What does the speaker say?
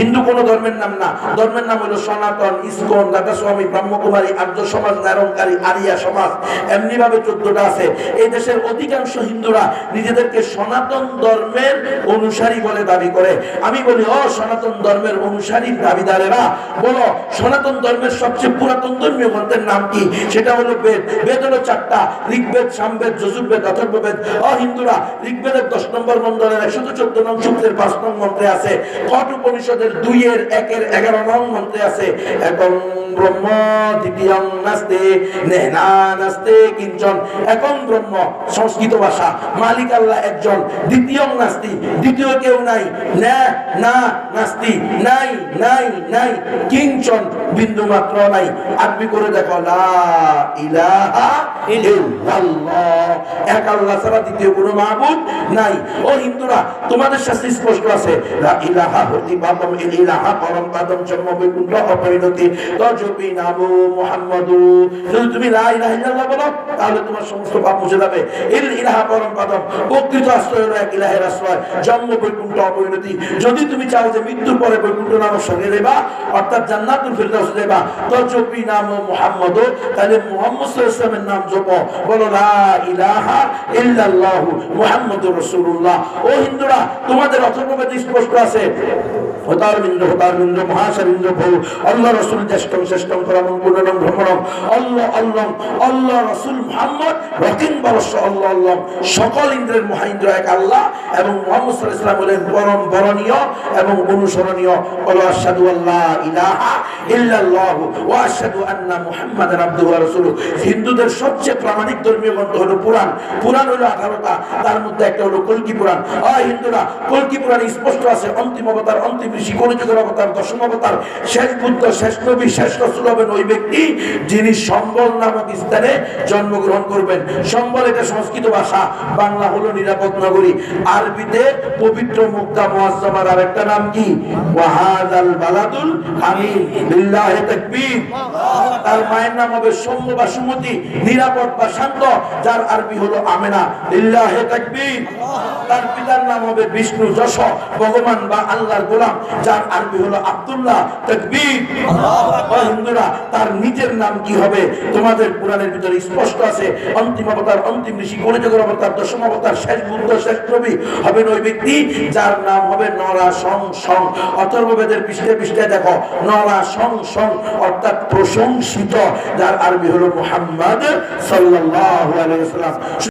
হিন্দু কোন ধর্মের নাম না, ধর্মের নাম হলো সনাতন, ইসকন, রাধাস্বামী, ব্রহ্মকুমারী, আর্য সমাজ, নারায়ণকারী, আরিয়া সমাজ, এমনি ভাবে 14টা আছে। এই দেশের অধিকাংশ হিন্দুরা নিজেদেরকে সনাতন ধর্মের অনুসারী বলে দাবি করে। আমি বলি, ও সনাতন ধর্মের অনুসারীর দাবিদারেরা, বলো সনাতন ধর্মের সবচেয়ে পুরাতন ধর্মীয় গ্রন্থের নাম কি? সেটা হলো বেদ। বেদ হলো 4টা, ঋগ্বেদ, সামবেদ, যজুর্বেদ, অথর্ববেদ। ও হিন্দুরা, ঋগ্বেদের 10 নম্বর মন্ডলের 114 নং সূক্তের 5 নং মন্ত্রে আছে, কঠ উপনিষদের 2-এর 1-এর 11 নং মন্ত্রে আছে, একং ব্রহ্ম দ্বিতীয়ং নাস্তি নেহনা নাস্তি কিঞ্চন। একং ব্রহ্ম সংস্কৃত ভাষা, মালিক আল্লাহ একজন, দ্বিতীয়ং নাস্তি, দ্বিতীয় কেউ নাই, না না নাস্তি, নাই নাই নাই, কিঞ্চন বিন্দু মাত্র নাই। আরবি করে দেখো, লা ইলাহা ইল্লাল্লাহ, এক আল্লাহ ছাড়া দ্বিতীয় কোনো মাবুদ নাই। ও হিন্দুরা, তোমাদের শাস্ত্রে স্পষ্ট আছে, লা ইলাহা প্রতিপাদম ইলাহা পরম পাদম জন্ম বৈকুণ্ঠ অপরিণতি তজবি নামু মুহাম্মাদু। যদি তুমি লা ইলাহা ইল্লাল্লাহ বলো, তাহলে তোমার সমস্ত পাপ মুছে যাবে। ইল ইলাহা পরম পাদম, প্রকৃত আশ্রয় হলো এক ইলাহের আশ্রয়, জন্ম বৈকুণ্ঠ অপরিণতি। যদি তুমি চাও যে মৃত্যুর পরে বৈকুণ্ঠ নামের সঙ্গে যাবা, অর্থাৎ জান্নাতুল ফিরদাউস যাবা, তজবি নামু মুহাম্মাদু, তাহলে মুহাম্মদ সাল্লাল্লাহু আলাইহি ওয়াসাল্লামের নাম জপো, বলো লা ইলাহা ইল্লাল্লাহু মুহাম্মাদুর রাসূলুল্লাহ। ও হিন্দুরা, তোমাদের অথর্ববেদে স্পষ্ট আছে, হতারবিন্দু হতারবিন্দু মহাশারিন্দ্র বহু আল্লাহ রাসূল জ্যেষ্ঠম শ্রেষ্ঠম পরমং পূর্ণম ভ্রমণম আল্লাহ আল্লাহ আল্লাহ রাসূল মুহাম্মদ রকিন বরস আল্লাহ আল্লাহ। সকল ইন্দ্রের মহাইন্দ্র এক আল্লাহ, এবং মুহাম্মদ সাল্লাল্লাহু আলাইহি ওয়াসাল্লাম হলেন পরম বরণীয় এবং অনুসরণীয়। বলো আশহাদু আল্লা ইলাহা ইল্লাল্লাহু ওয়া আশহাদু আন্না মুহাম্মাদান আবদুহু ওয়া রাসূলুহু। হিন্দুদের সবচেয়ে প্রামাণিক ধর্মীয় গ্রন্থ হলো পুরাণ। পুরাণ হলো 18টা, তার মধ্যে একটা হলো কল্কি পুরাণ। হিন্দুরা, কল্কি পুরাণে স্পষ্ট আছে, অন্তিম অবতার, অন্তিম ঋষি, কলিযুগের অবতার, দশম অবতার, শেষ বুদ্ধ, শেষ নবী, শেষ রাসূল হবেন ওই ব্যক্তি যিনি সম্বল নামক স্থানে জন্মগ্রহণ করবেন। সম্বল এটা সংস্কৃত ভাষা, বাংলা হলো নিরাপদ নগরী। আরবিতে পবিত্র মুক্তা মুআজ্জামার আরেকটা নাম কি? ওয়াহাদাল বালাদুল আমিন, লিল্লাহি তাকবীর। তার মায়ের নাম হবে সৌম্য বা সুমতি, নিরাপদ বা শান্ত, যার আরবি হলো আমেনা, লিল্লাহি তাকবীর। তার পিতার নাম হবে বিষ্ণু, যশ, ভগবান বা আল্লাহর গোলাম, যার আরবি হলো আব্দুল্লাহ, তাকবীর। হিন্দুরা, তার নিজের নাম কি হবে? তোমাদের পুরাণের ভিতরে স্পষ্ট আছে, অন্তিম অবতার, অন্তিম ঋষি, কলিযুগের অবতার, দশম অবতার, শেষ বুদ্ধ, শেষ নবী হবেন ওই ব্যক্তি যার নাম হবে নরা সং সং। অথর্ববেদের পৃষ্ঠে পৃষ্ঠে দেখো, নরা সং সং অর্থাৎ প্রশংসিত, যার আরবি হলো মুহাম্মদ সাল্লাল্লাহু আলাইহি ওয়াসাল্লাম।